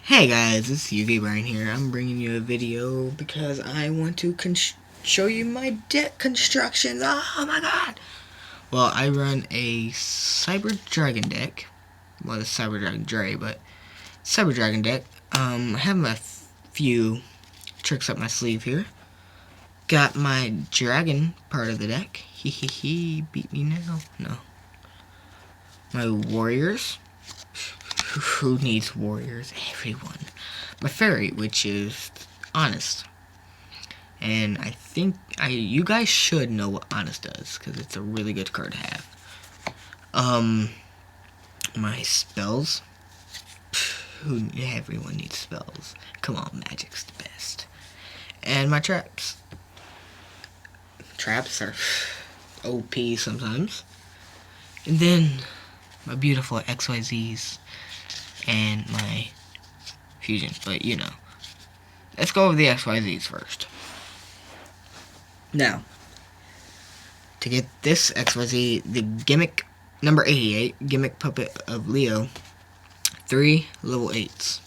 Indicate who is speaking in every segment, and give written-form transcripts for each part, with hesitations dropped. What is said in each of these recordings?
Speaker 1: Hey guys, it's YuGiOh here. I'm bringing you a video because I want to show you my deck constructions. Oh my god! Well, I run a Cyber Dragon deck. Well, it's Cyber Dragon Dre, but Cyber Dragon deck. I have my few tricks up my sleeve here. Got my dragon part of the deck. He beat me now. No. My warriors. Who needs warriors? Everyone. My fairy, which is honest. And I think you guys should know what honest does, because it's a really good card to have. My spells. Everyone needs spells. Come on, magic's the best. And my traps. Traps are OP sometimes. And then my beautiful XYZs and my fusion, but you know. Let's go over the XYZs first. Now, to get this XYZ, the gimmick number 88, gimmick puppet of Leo, 3 level 8s.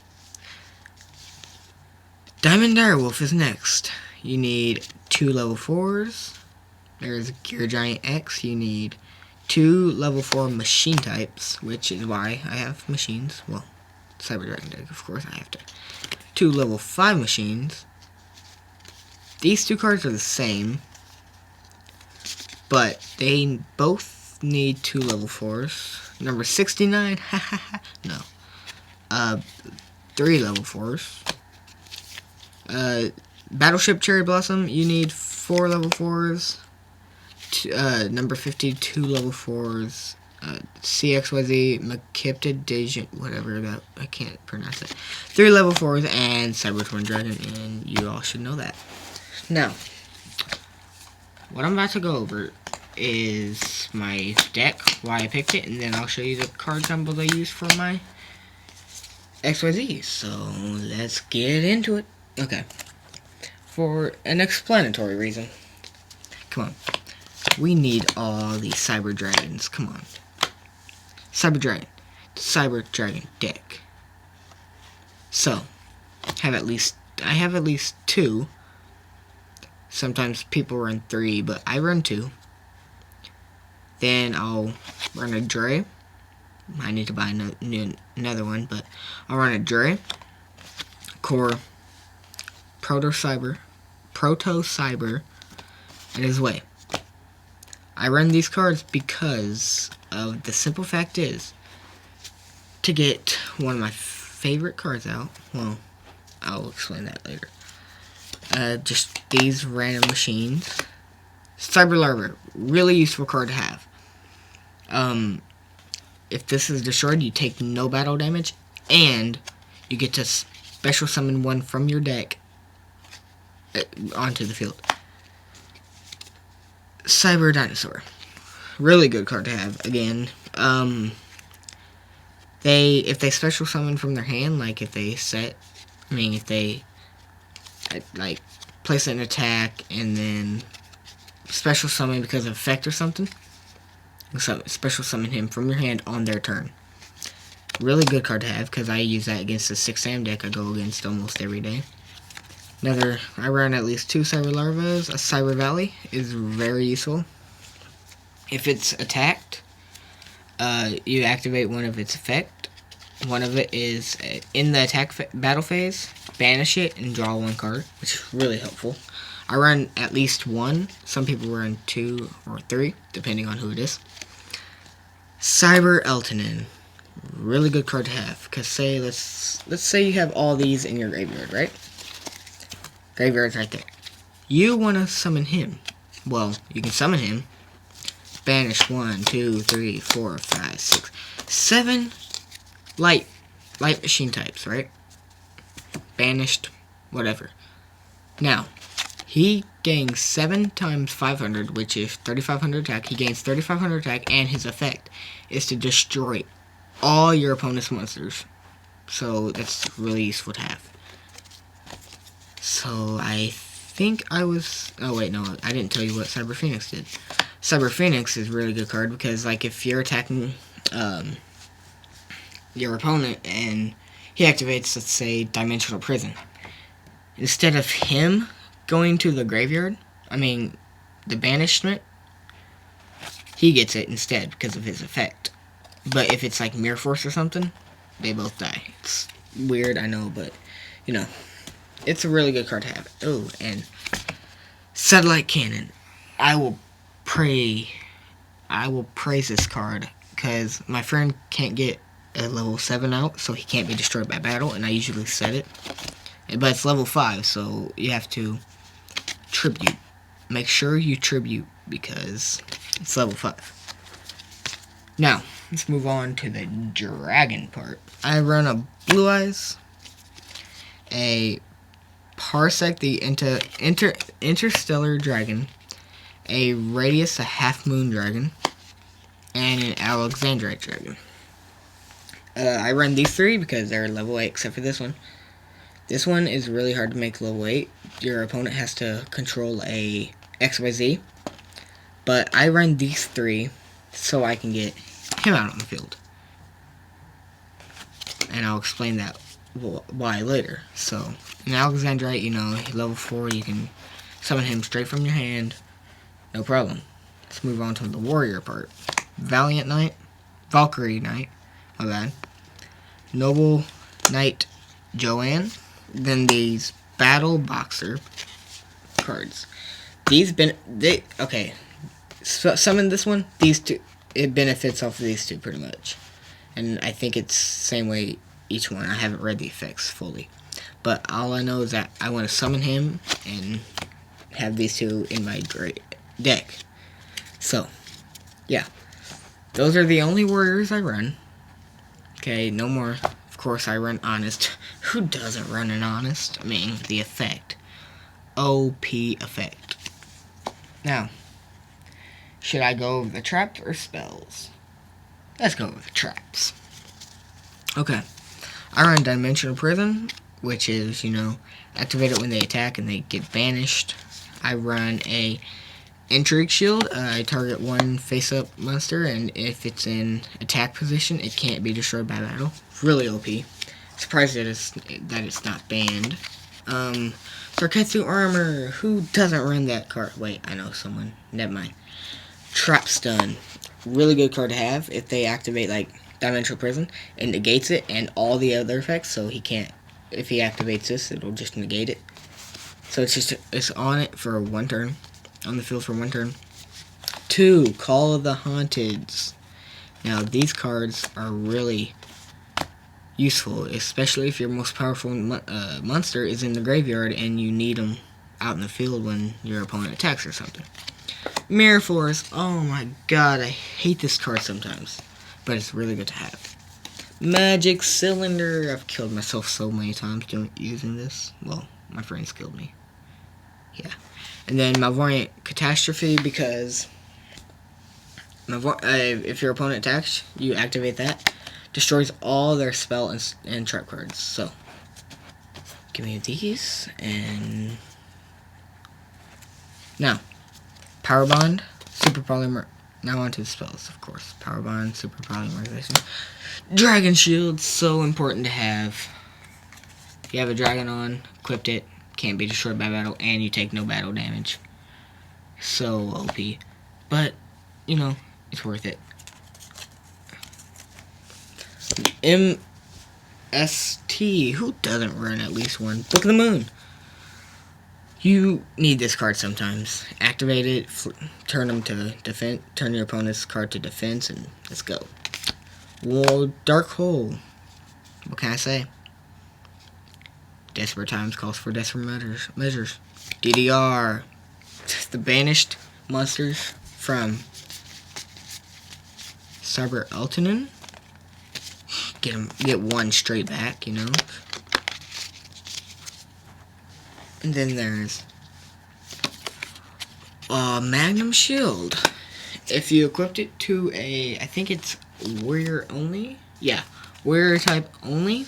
Speaker 1: Diamond Direwolf is next. You need 2 level 4s. There's Gear Giant X. You need 2 level 4 machine types, which is why I have machines. Well, Cyber Dragon deck, of course, I have to. 2 level 5 machines. These 2 cards are the same, but they both need 2 level 4s. Number 69, no. 3 level 4s. Battleship Cherry Blossom, you need 4 level 4s. Number 52 level 4s. CXYZ, Makipta Dejan, whatever that, I can't pronounce it. 3 level 4s and Cybertron Dragon, and you all should know that. Now, what I'm about to go over is my deck, why I picked it, and then I'll show you the card combos I use for my XYZ. So, let's get into it. Okay. For an explanatory reason. Come on. We need all these Cyber Dragons. Come on. Cyber Dragon deck. So, I have at least 2. Sometimes people run 3, but I run 2. Then I'll run a Dre. I need to buy another one, but I'll run a Dre, Core, Proto Cyber, and his way. I run these cards because of the simple fact is, to get one of my favorite cards out, well, I'll explain that later. Just these random machines. Cyber Larva, really useful card to have. If this is destroyed, you take no battle damage, and you get to special summon one from your deck onto the field. Cyber Dinosaur, really good card to have. Again, if they special summon from their hand, like if they like place an attack and then special summon because of effect or something, so special summon him from your hand on their turn. Really good card to have because I use that against the 6 Sam deck I go against almost every day. I run at least 2 Cyber Larvas. A Cyber Valley is very useful. If it's attacked, you activate one of its effect. One of it is in the attack battle phase, banish it and draw 1 card, which is really helpful. I run at least 1. Some people run 2 or 3, depending on who it is. Cyber Eltonin, really good card to have. Cause let's say you have all these in your graveyard, right? Graveyard's right there. You want to summon him. Well, you can summon him. Banish 1, 2, 3, 4, 5, 6, 7 light machine types, right? Banished, whatever. Now, he gains 7 times 500, which is 3,500 attack. He gains 3,500 attack, and his effect is to destroy all your opponent's monsters. So, that's really useful to have. So, I think oh wait, no, I didn't tell you what Cyber Phoenix did. Cyber Phoenix is a really good card because, like, if you're attacking your opponent and he activates, let's say, Dimensional Prison. Instead of him going to the graveyard, the banishment, he gets it instead because of his effect. But if it's like Mirror Force or something, they both die. It's weird, I know, but, it's a really good card to have. Oh, and Satellite Cannon. I will praise this card because my friend can't get a level 7 out, so he can't be destroyed by battle, and I usually set it. But it's level 5, so you have to tribute. Make sure you tribute because it's level 5. Now, let's move on to the dragon part. I run a Blue Eyes, a Parsec, the Interstellar Dragon, a Radius, a Half Moon Dragon, and an Alexandrite Dragon. I run these 3 because they're level 8, except for this one. This one is really hard to make level 8. Your opponent has to control a XYZ. But I run these 3 so I can get him out on the field. And I'll explain that why later. So, an Alexandrite, level 4, you can summon him straight from your hand. No problem. Let's move on to the warrior part. Valiant Knight, Valkyrie Knight, my bad. Noble Knight Joanne. Then these Battle Boxer cards. Summon this one. These 2, it benefits off of these 2 pretty much. And I think it's same way each one. I haven't read the effects fully. But all I know is that I want to summon him and have these 2 in my deck. So, yeah. Those are the only warriors I run. Okay, no more. Of course, I run Honest. Who doesn't run an Honest? The effect. OP effect. Now, should I go over the traps or spells? Let's go over the traps. Okay. I run Dimensional Prison, which is, activate it when they attack and they get banished. I run a Intrigue Shield. I target one face-up monster, and if it's in attack position, it can't be destroyed by battle. Really OP. Surprised that it's not banned. Sarketsu Armor. Who doesn't run that card? Wait, I know someone. Never mind. Trap Stun. Really good card to have. If they activate, like, Dimensional Prison, it negates it and all the other effects, so he can't. If he activates this, it'll just negate it. So it's on it for 1 turn. On the field for 1 turn. 2, Call of the Haunteds. Now, these cards are really useful, especially if your most powerful monster is in the graveyard and you need them out in the field when your opponent attacks or something. Mirror Force. Oh my god, I hate this card sometimes, but it's really good to have. Magic Cylinder. I've killed myself so many times using this. Well, my friends killed me. Yeah. And then Malvoyant Catastrophe, because if your opponent attacks, you activate that. Destroys all their spell and trap cards. So, give me these. And now, Power Bond, Super Polymer. Now onto the spells, of course. Power Bond, Super Polymerization. Dragon Shield, so important to have. If you have a dragon on, equipped it, can't be destroyed by battle, and you take no battle damage. So OP. But, it's worth it. MST. Who doesn't run at least one? Book of the Moon. You need this card sometimes. Activate it, turn them to defense, turn your opponent's card to defense, and let's go. Whoa, Dark Hole. What can I say? Desperate times calls for desperate measures. DDR. The banished monsters from Cyber Eltonin. Get 1 straight back, And then there's Magnum Shield. If you equipped it to I think it's warrior only. Yeah, warrior type only.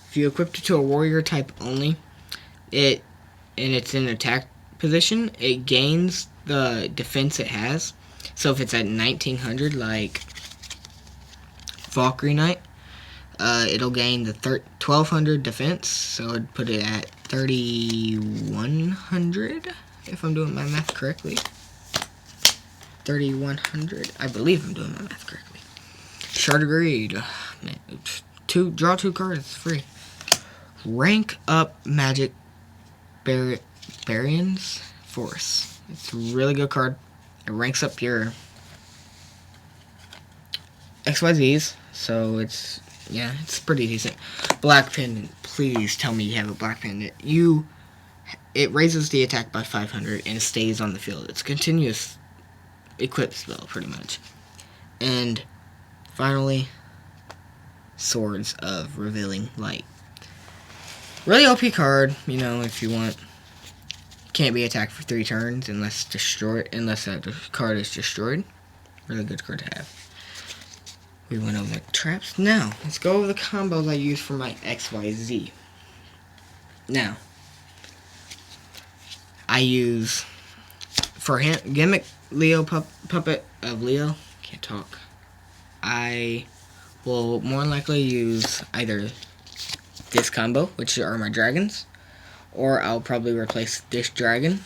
Speaker 1: If you equipped it to a warrior type only, and it's in attack position, it gains the defense it has. So if it's at 1900, like Valkyrie Knight, it'll gain the 1200 defense, so I'd put it at 3100, if I'm doing my math correctly. 3100. I believe I'm doing my math correctly. Shard agreed. Man, draw 2 cards. It's free. Rank up Magic Barion's Force. It's a really good card. It ranks up your XYZs, so it's pretty decent. Black Pendant. Please tell me you have a Black Pendant. It raises the attack by 500 and it stays on the field. It's a continuous equip spell, pretty much. And finally, Swords of Revealing Light. Really OP card, you know, if you want. Can't be attacked for 3 turns unless that card is destroyed. Really good card to have. We went over the traps. Now, let's go over the combos I use for my XYZ. Now, I use, for Gimmick Leo Puppet of Leo, can't talk, I will more than likely use either this combo, which are my dragons, or I'll probably replace this dragon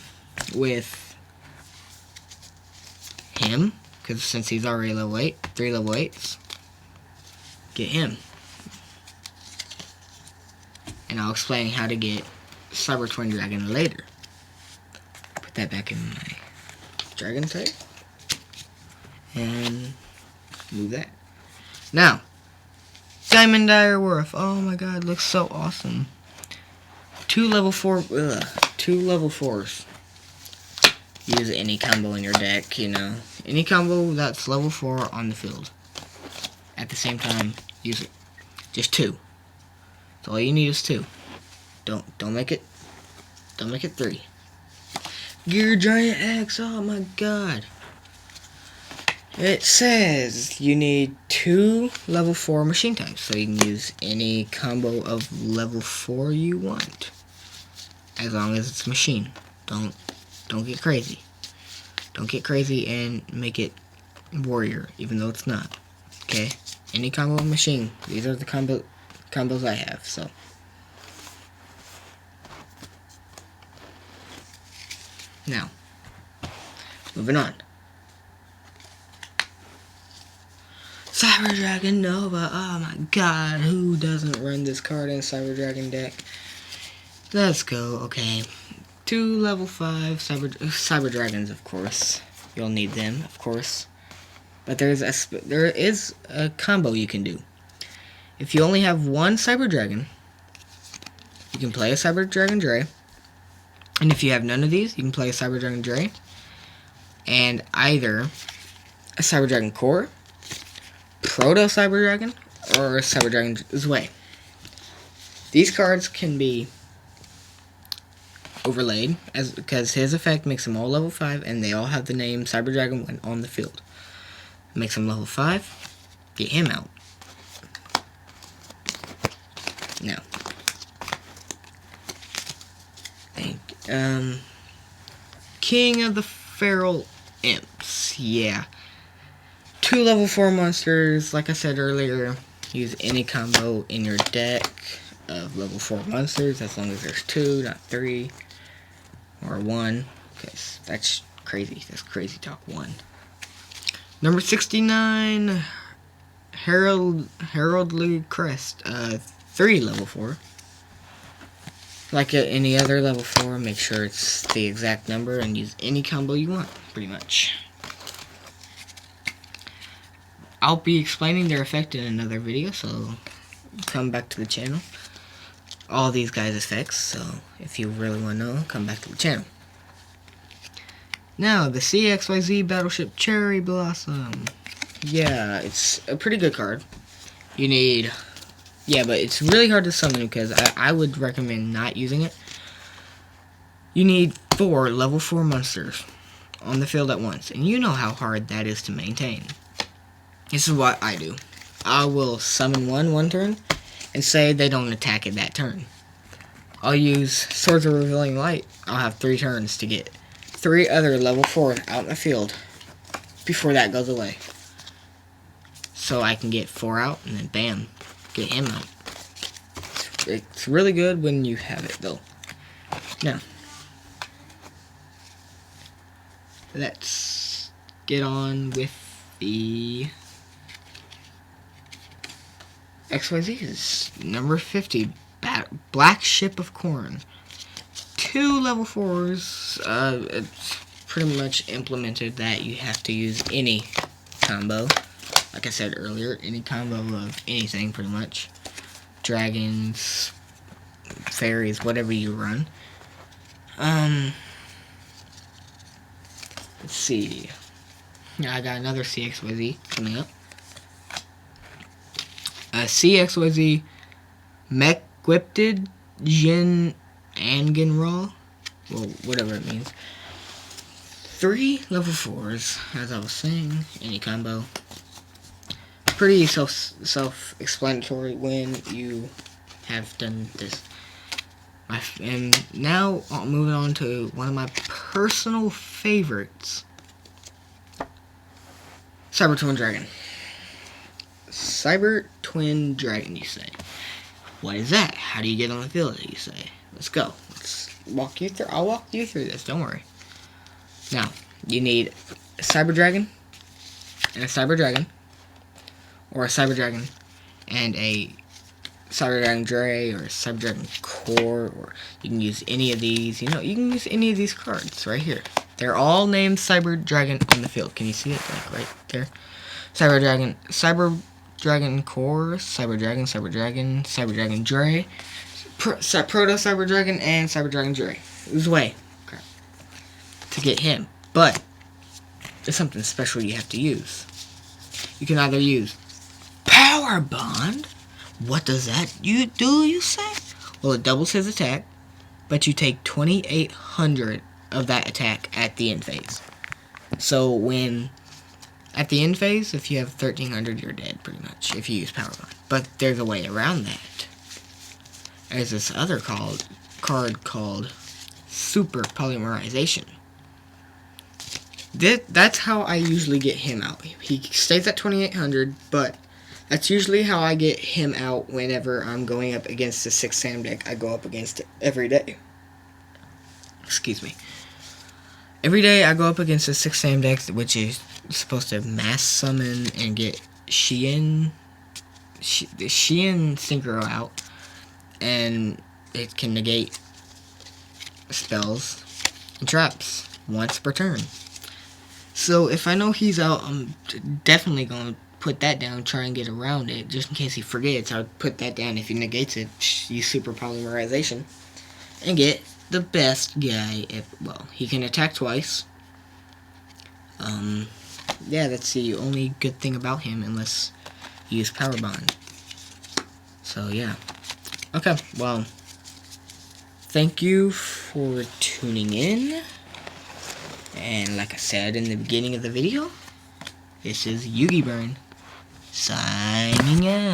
Speaker 1: with him, because since he's already level 8, 3 level 8s, get him. And I'll explain how to get Cyber Twin Dragon later. Put that back in my dragon type. And move that. Now, Diamond Dire Wharf. Oh my god, looks so awesome. 2 level 4s. Use any combo in your deck, you know. Any combo that's level 4 on the field. At the same time, use it. Just 2. So all you need is 2. Don't make it 3. Gear Giant X, oh my god. It says you need 2 level 4 machine types, so you can use any combo of level 4 you want. As long as it's machine. Don't get crazy. Don't get crazy and make it warrior, even though it's not. Okay? Any combo of machine. These are the combos I have, so. Now, moving on. Cyber Dragon Nova. Oh my god, who doesn't run this card in Cyber Dragon deck? Let's go. Okay. 2 level 5 Cyber Dragons, of course. You'll need them, of course. But there is a combo you can do. If you only have 1 Cyber Dragon, you can play a Cyber Dragon Dre. And if you have none of these, you can play a Cyber Dragon Dre. And either a Cyber Dragon Core, Proto Cyber Dragon, or Cyber Dragon Zwei. These cards can be overlaid, because his effect makes them all level 5, and they all have the name Cyber Dragon when on the field. Makes them level 5. Get him out. Now, King of the Feral Imps. Yeah. 2 level 4 monsters, like I said earlier. Use any combo in your deck of level 4 monsters, as long as there's 2, not 3, or 1, because that's crazy. That's crazy talk. 1. Number 69, Heraldry Crest. 3 level 4. Like any other level 4, make sure it's the exact number and use any combo you want, pretty much. I'll be explaining their effect in another video, so come back to the channel. All these guys' effects, so if you really want to know, come back to the channel. Now, the CXYZ Battleship Cherry Blossom. Yeah, it's a pretty good card. You need... Yeah, but it's really hard to summon because I would recommend not using it. You need 4 level 4 monsters on the field at once, and you know how hard that is to maintain. This is what I do. I will summon one turn, and say they don't attack it that turn. I'll use Swords of Revealing Light. I'll have 3 turns to get 3 other level 4 out in the field before that goes away. So I can get 4 out, and then bam, get him out. It's really good when you have it, though. Now, let's get on with the XYZ. Is number 50, Black Ship of Corn. 2 level 4s. It's pretty much implemented that you have to use any combo. Like I said earlier, any combo of anything, pretty much. Dragons, fairies, whatever you run. Let's see. Yeah, I got another CXYZ coming up. CXYZ Mekwipted Jin Angenraw. Well, whatever it means. 3 level 4s, as I was saying, any combo. Pretty self-explanatory when you have done this. And now, moving on to one of my personal favorites. Cyber Twin Dragon. Cyber Twin Dragon, you say. What is that? How do you get on the field, you say? Let's go. Let's walk you through. I'll walk you through this, don't worry. Now, you need a Cyber Dragon and a Cyber Dragon, or a Cyber Dragon and a Cyber Dragon Dre, or a Cyber Dragon Core, or you can use any of these. You know, you can use any of these cards right here. They're all named Cyber Dragon in the field. Can you see it? Like right there. Cyber Dragon Core, Cyber Dragon, Cyber Dragon Dre, Proto Cyber Dragon, and Cyber Dragon Dre. There's a way to get him, but there's something special you have to use. You can either use Power Bond. What does that do, you say? Well, it doubles his attack, but you take 2,800 of that attack at the end phase. So when at the end phase, if you have 1,300, you're dead, pretty much, if you use Power Bond. But there's a way around that. There's this other card called Super Polymerization. That's how I usually get him out. He stays at 2,800, but that's usually how I get him out whenever I'm going up against the 6 Sam deck I go up against every day. Excuse me. Every day I go up against the 6 Sam deck, which is supposed to mass summon and get the Shein Synchro out, and it can negate spells and traps once per turn. So if I know he's out, I'm definitely going to put that down, try and get around it, just in case he forgets. I would put that down. If he negates it, use Super Polymerization and get the best guy. Well, he can attack twice. Yeah, that's the only good thing about him, unless you use Power Bond. So yeah. Okay, well, thank you for tuning in. And like I said in the beginning of the video, this is YuGiOh signing out.